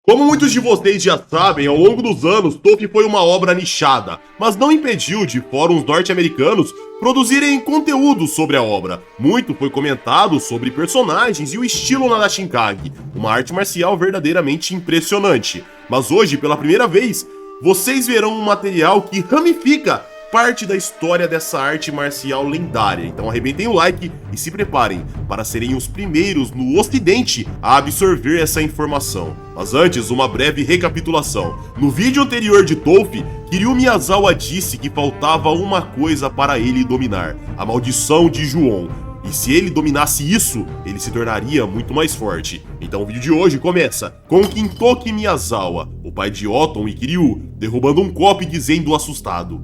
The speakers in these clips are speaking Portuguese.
Como muitos de vocês já sabem, ao longo dos anos, TOEFL foi uma obra nichada, mas não impediu de fóruns norte-americanos produzirem conteúdo sobre a obra. Muito foi comentado sobre personagens e o estilo na Shinkage, uma arte marcial verdadeiramente impressionante. Mas hoje, pela primeira vez, vocês verão um material que ramifica parte da história dessa arte marcial lendária. Então arrebentem o like e se preparem para serem os primeiros no ocidente a absorver essa informação. Mas antes, uma breve recapitulação. No vídeo anterior de TOEFL, Kiryu Miyazawa disse que faltava uma coisa para ele dominar: a maldição de Ju-On. E se ele dominasse isso, ele se tornaria muito mais forte. Então o vídeo de hoje começa com Kintoki Miyazawa, o pai de Oton e Kiryu, derrubando um copo e dizendo assustado: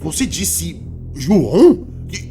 "Você disse Ju-On?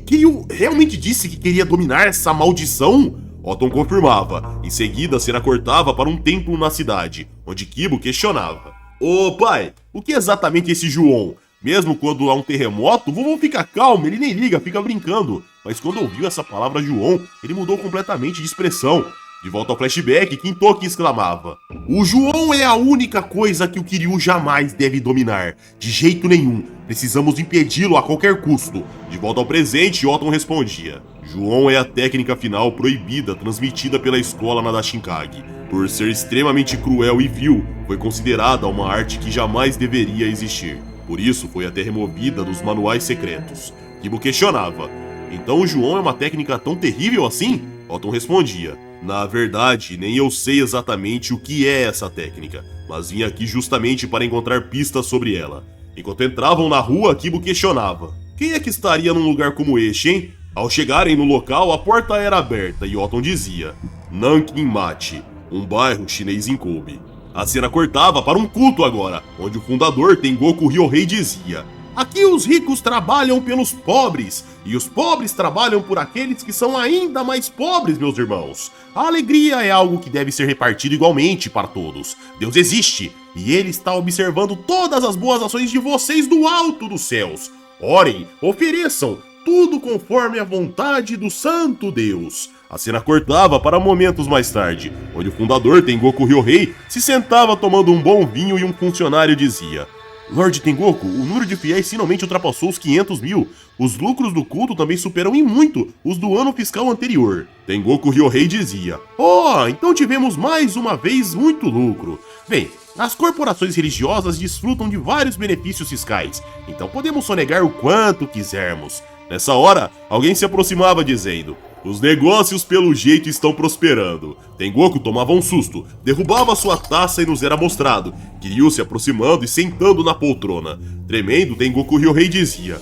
Kiryu realmente disse que queria dominar essa maldição?" Oton confirmava. Em seguida, a cena cortava para um templo na cidade, onde Kibo questionava: "Ô pai, o que é exatamente esse Ju-On? Mesmo quando há um terremoto, o vovô fica calmo, ele nem liga, fica brincando. Mas quando ouviu essa palavra Ju-On, ele mudou completamente de expressão." De volta ao flashback, Kintoki exclamava: "O Ju-On é a única coisa que o Kiryu jamais deve dominar. De jeito nenhum. Precisamos impedi-lo a qualquer custo." De volta ao presente, Oton respondia: "Ju-On é a técnica final proibida transmitida pela escola na Shinkage. Por ser extremamente cruel e vil, foi considerada uma arte que jamais deveria existir. Por isso foi até removida dos manuais secretos." Kibo questionava: "Então o Ju-On é uma técnica tão terrível assim?" Oton respondia: "Na verdade, nem eu sei exatamente o que é essa técnica, mas vim aqui justamente para encontrar pistas sobre ela." Enquanto entravam na rua, Kibo questionava: "Quem é que estaria num lugar como este, hein?" Ao chegarem no local, a porta era aberta e Oton dizia: "Nankin-machi, um bairro chinês em Kobe." A cena cortava para um culto agora, onde o fundador Tengoku Ryohei dizia: "Aqui os ricos trabalham pelos pobres, e os pobres trabalham por aqueles que são ainda mais pobres, meus irmãos. A alegria é algo que deve ser repartido igualmente para todos. Deus existe, e Ele está observando todas as boas ações de vocês do alto dos céus. Orem, ofereçam, tudo conforme a vontade do Santo Deus." A cena cortava para momentos mais tarde, onde o fundador Tengoku Ryohei se sentava tomando um bom vinho e um funcionário dizia: "Lord Tengoku, o número de fiéis finalmente ultrapassou os 500 mil. Os lucros do culto também superam em muito os do ano fiscal anterior." Tengoku Ryohei dizia: "Oh, então tivemos mais uma vez muito lucro. Bem, as corporações religiosas desfrutam de vários benefícios fiscais, então podemos sonegar o quanto quisermos." Nessa hora, alguém se aproximava dizendo: "Os negócios pelo jeito estão prosperando." Tengoku tomava um susto, derrubava sua taça e nos era mostrado. Kiryu se aproximando e sentando na poltrona. Tremendo, Tengoku Ryohei dizia: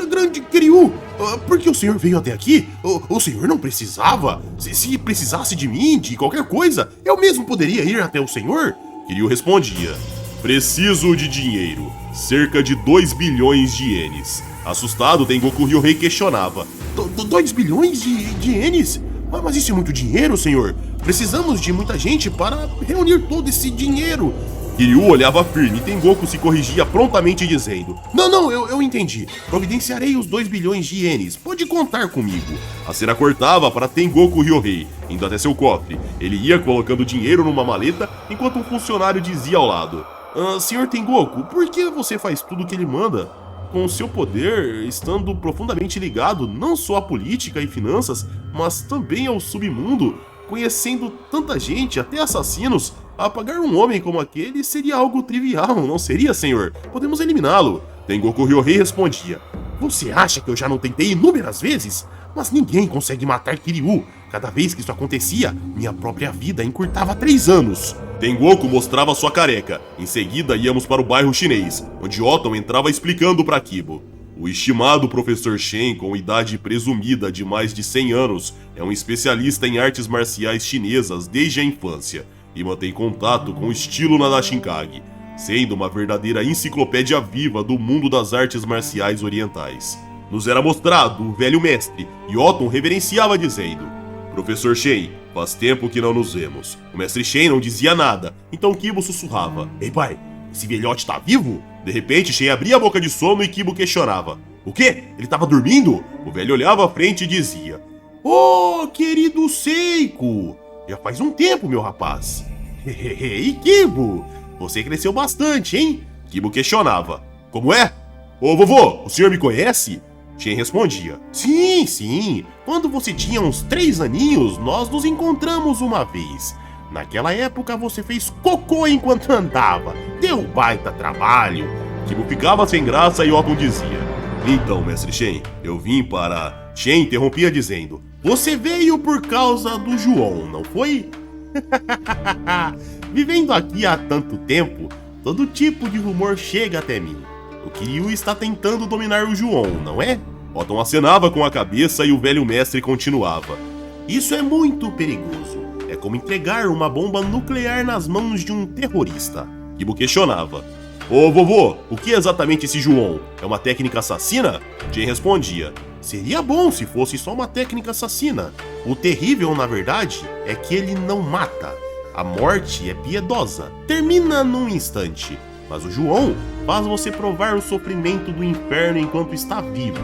Grande Kiryu, por que o senhor veio até aqui? O senhor não precisava? Se precisasse de mim, de qualquer coisa, eu mesmo poderia ir até o senhor?" Kiryu respondia: "Preciso de dinheiro, cerca de 2 bilhões de ienes." Assustado, Tengoku Ryohei questionava: 2 bilhões de ienes? Mas isso é muito dinheiro, senhor. Precisamos de muita gente para reunir todo esse dinheiro." Kiryu olhava firme e Tengoku se corrigia prontamente dizendo: Não, eu entendi. Providenciarei os 2 bilhões de ienes. Pode contar comigo." A cena cortava para Tengoku Ryohei, indo até seu cofre. Ele ia colocando dinheiro numa maleta, enquanto um funcionário dizia ao lado: "Senhor Tengoku, por que você faz tudo o que ele manda? Com seu poder, estando profundamente ligado não só à política e finanças, mas também ao submundo, conhecendo tanta gente, até assassinos, apagar um homem como aquele seria algo trivial, não seria, senhor? Podemos eliminá-lo." Tengoku Ryohei respondia: "Você acha que eu já não tentei inúmeras vezes? Mas ninguém consegue matar Kiryu. Cada vez que isso acontecia, minha própria vida encurtava 3 anos." Tengoku mostrava sua careca. Em seguida, íamos para o bairro chinês, onde Oton entrava explicando para Kibo: "O estimado professor Shen, com idade presumida de mais de 100 anos, é um especialista em artes marciais chinesas desde a infância e mantém contato com o estilo na Shinkage, sendo uma verdadeira enciclopédia viva do mundo das artes marciais orientais." Nos era mostrado o velho mestre, e Oton reverenciava dizendo: "Professor Shen, faz tempo que não nos vemos." O mestre Shen não dizia nada, então Kibo sussurrava: "Ei pai, esse velhote tá vivo?" De repente, Shen abria a boca de sono e Kibo questionava: "O quê? Ele tava dormindo?" O velho olhava à frente e dizia: "Oh, querido Seiko, já faz um tempo, meu rapaz." E Kibo, você cresceu bastante, hein? Kibo questionava. Como é? Ô vovô, o senhor me conhece? Shen respondia. Sim, sim. Quando você tinha uns 3 aninhos, nós nos encontramos uma vez. Naquela época você fez cocô enquanto andava. Deu baita trabalho. Kibo ficava sem graça e Otton dizia. Então, mestre Shen, eu vim para... Shen interrompia dizendo. Você veio por causa do João, não foi? Vivendo aqui há tanto tempo, todo tipo de rumor chega até mim. O Kiryu está tentando dominar o João, não é? Otton acenava com a cabeça e o velho mestre continuava. Isso é muito perigoso. É como entregar uma bomba nuclear nas mãos de um terrorista. Kibo questionava. Ô vovô, o que é exatamente esse João? É uma técnica assassina? Shen respondia. Seria bom se fosse só uma técnica assassina. O terrível, na verdade, é que ele não mata. A morte é piedosa, termina num instante. Mas o João faz você provar o sofrimento do inferno enquanto está vivo.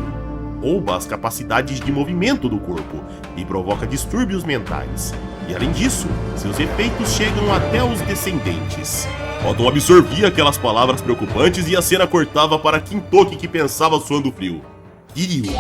Rouba as capacidades de movimento do corpo e provoca distúrbios mentais. E além disso, seus efeitos chegam até os descendentes. Otton absorvia aquelas palavras preocupantes e a cena cortava para Kintoki que pensava suando frio. Kiryu,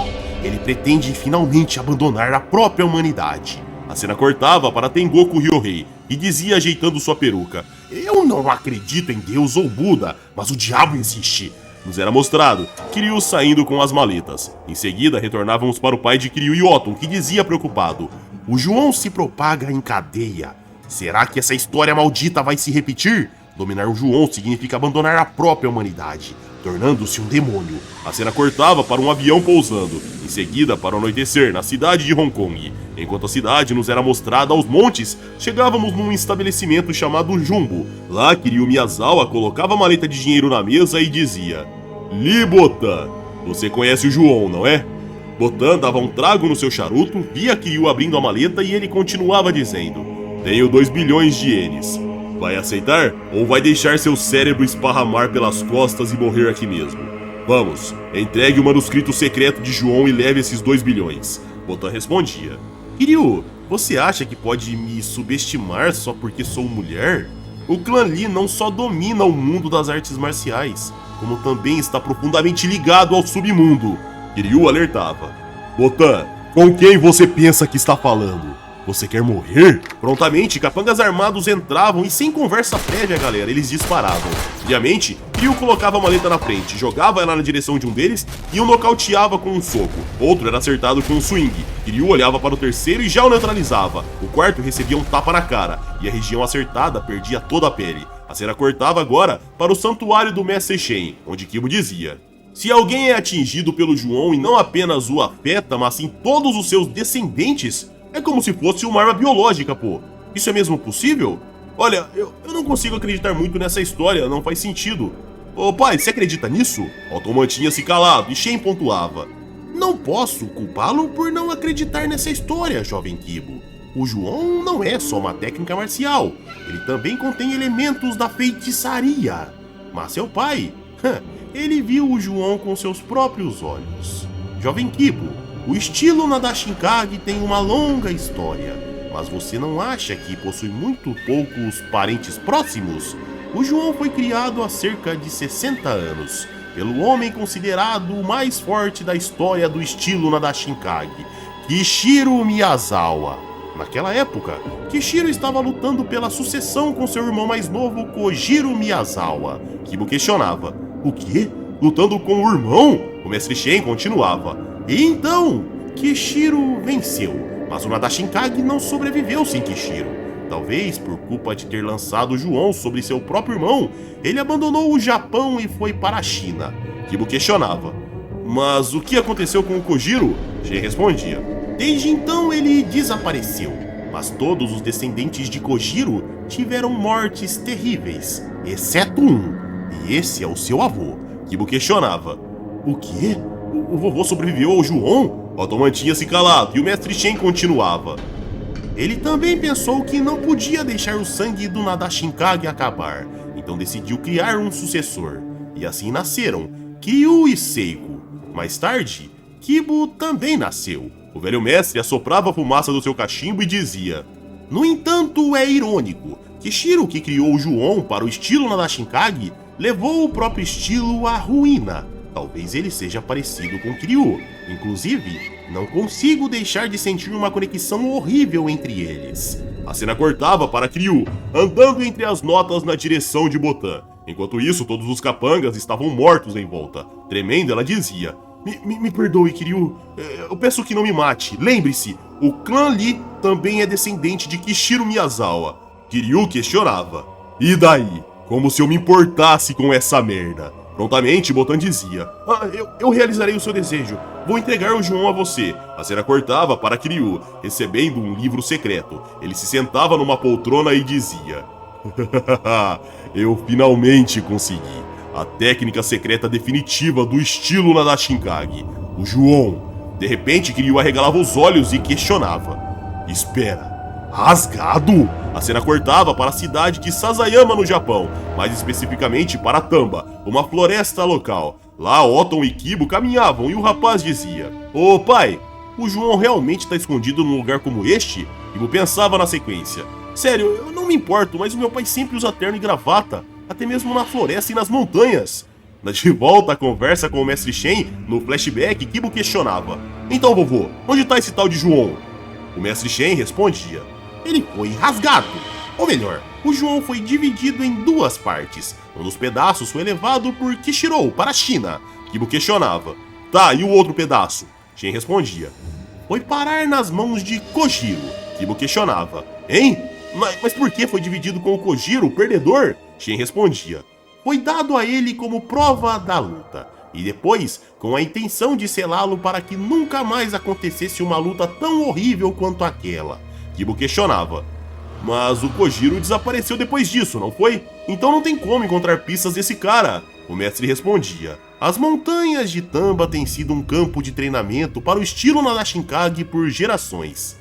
ele pretende finalmente abandonar a própria humanidade. A cena cortava para Tengoku Ryohei e dizia ajeitando sua peruca. Eu não acredito em Deus ou Buda, mas o diabo existe. Nos era mostrado Kiryu saindo com as maletas. Em seguida retornávamos para o pai de Kiryu e Otton, que dizia preocupado. O João se propaga em cadeia. Será que essa história maldita vai se repetir? Dominar o João significa abandonar a própria humanidade, tornando-se um demônio. A cena cortava para um avião pousando, em seguida para o anoitecer na cidade de Hong Kong. Enquanto a cidade nos era mostrada aos montes, chegávamos num estabelecimento chamado Jumbo. Lá Kiryu Miyazawa colocava a maleta de dinheiro na mesa e dizia: Li Botan, você conhece o João, não é? Botan dava um trago no seu charuto, via Kiryu abrindo a maleta e ele continuava dizendo: Tenho 2 bilhões de ienes. Vai aceitar ou vai deixar seu cérebro esparramar pelas costas e morrer aqui mesmo? Vamos, entregue o manuscrito secreto de João e leve esses 2 bilhões. Botan respondia. Kiryu, você acha que pode me subestimar só porque sou mulher? O clã Lee não só domina o mundo das artes marciais, como também está profundamente ligado ao submundo. Kiryu alertava. Botan, com quem você pensa que está falando? Você quer morrer? Prontamente, capangas armados entravam e sem conversa prévia, galera, eles disparavam. Friamente, Kiryu colocava a maleta na frente, jogava ela na direção de um deles e o nocauteava com um soco. Outro era acertado com um swing. Kiryu olhava para o terceiro e já o neutralizava. O quarto recebia um tapa na cara e a região acertada perdia toda a pele. A cena cortava agora para o santuário do Mestre Shen, onde Kibo dizia: se alguém é atingido pelo João e não apenas o afeta, mas sim todos os seus descendentes, é como se fosse uma arma biológica, pô. Isso é mesmo possível? Olha, eu não consigo acreditar muito nessa história, não faz sentido. Ô pai, você acredita nisso? Otton mantinha-se calado e Shen pontuava. Não posso culpá-lo por não acreditar nessa história, jovem Kibo. O João não é só uma técnica marcial, ele também contém elementos da feitiçaria. Mas seu pai, ele viu o João com seus próprios olhos. Jovem Kibo, o estilo Nadashinkage tem uma longa história, mas você não acha que possui muito poucos parentes próximos? O João foi criado há cerca de 60 anos, pelo homem considerado o mais forte da história do estilo Nadashinkage, Kishiro Miyazawa. Naquela época, Kishiro estava lutando pela sucessão com seu irmão mais novo, Kojiro Miyazawa. Kibo questionava, o quê? Lutando com o irmão? O mestre Shen continuava. E então, Kishiro venceu, mas o Nadashinkage não sobreviveu sem Kishiro. Talvez por culpa de ter lançado João sobre seu próprio irmão, ele abandonou o Japão e foi para a China. Kibo questionava. Mas o que aconteceu com o Kojiro? Shen respondia. Desde então ele desapareceu, mas todos os descendentes de Kojiro tiveram mortes terríveis, exceto um, e esse é o seu avô. Kibo questionava. O quê? O vovô sobreviveu ao João? Otton mantinha-se calado e o mestre Shen continuava. Ele também pensou que não podia deixar o sangue do Nadashinkage acabar, então decidiu criar um sucessor. E assim nasceram Kiryu e Seiko. Mais tarde, Kibo também nasceu. O velho mestre assoprava a fumaça do seu cachimbo e dizia: No entanto, é irônico. Kishiro, que criou o Ju-On para o estilo Nadashinkage, levou o próprio estilo à ruína. Talvez ele seja parecido com Kiryu. Inclusive, não consigo deixar de sentir uma conexão horrível entre eles. A cena cortava para Kiryu, andando entre as notas na direção de Botan. Enquanto isso, todos os capangas estavam mortos em volta. Tremendo, ela dizia: Me perdoe, Kiryu. Eu peço que não me mate. Lembre-se, o clã Lee também é descendente de Kishiro Miyazawa. Kiryu questionava: E daí? Como se eu me importasse com essa merda. Prontamente, Botan dizia: eu realizarei o seu desejo. Vou entregar o Ju-On a você. A cena cortava para Kiryu, recebendo um livro secreto. Ele se sentava numa poltrona e dizia: Eu finalmente consegui. A técnica secreta definitiva do estilo Nadashinkage, o Ju-On. De repente, Kiryu arregalava os olhos e questionava: Espera, rasgado? A cena cortava para a cidade de Sasayama, no Japão, mais especificamente para Tamba, uma floresta local. Lá, Oton e Kibo caminhavam e o rapaz dizia: Ô pai, o Ju-On realmente está escondido num lugar como este? Kibo pensava na sequência: Sério, eu não me importo, mas o meu pai sempre usa terno e gravata, até mesmo na floresta e nas montanhas. De volta à conversa com o Mestre Shen, no flashback, Kibo questionava: Então, vovô, onde está esse tal de Ju-On? O Mestre Shen respondia: Ele foi rasgado. Ou melhor, o Ju-On foi dividido em duas partes. Um dos pedaços foi levado por Kishiro para a China. Kibo questionava: Tá, e o outro pedaço? Shen respondia: Foi parar nas mãos de Kojiro. Kibo questionava: Hein? Mas por que foi dividido com o Kojiro, o perdedor? Shen respondia: Foi dado a ele como prova da luta. E depois, com a intenção de selá-lo para que nunca mais acontecesse uma luta tão horrível quanto aquela. Kibo questionava: Mas o Kojiro desapareceu depois disso, não foi? Então não tem como encontrar pistas desse cara. O mestre respondia: As montanhas de Tamba têm sido um campo de treinamento para o estilo Nadashinkage por gerações.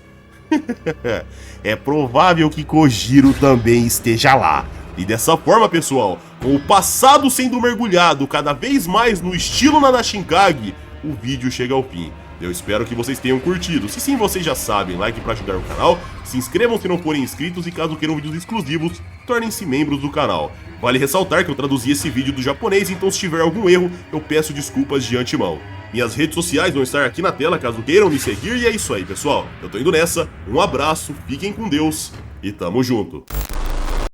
É provável que Kojiro também esteja lá. E dessa forma, pessoal, com o passado sendo mergulhado cada vez mais no estilo Nadashinkage, o vídeo chega ao fim. Eu espero que vocês tenham curtido. Se sim, vocês já sabem, like para ajudar o canal, se inscrevam se não forem inscritos e caso queiram vídeos exclusivos, tornem-se membros do canal. Vale ressaltar que eu traduzi esse vídeo do japonês, então se tiver algum erro, eu peço desculpas de antemão. Minhas redes sociais vão estar aqui na tela caso queiram me seguir e é isso aí, pessoal. Eu tô indo nessa, um abraço, fiquem com Deus e tamo junto.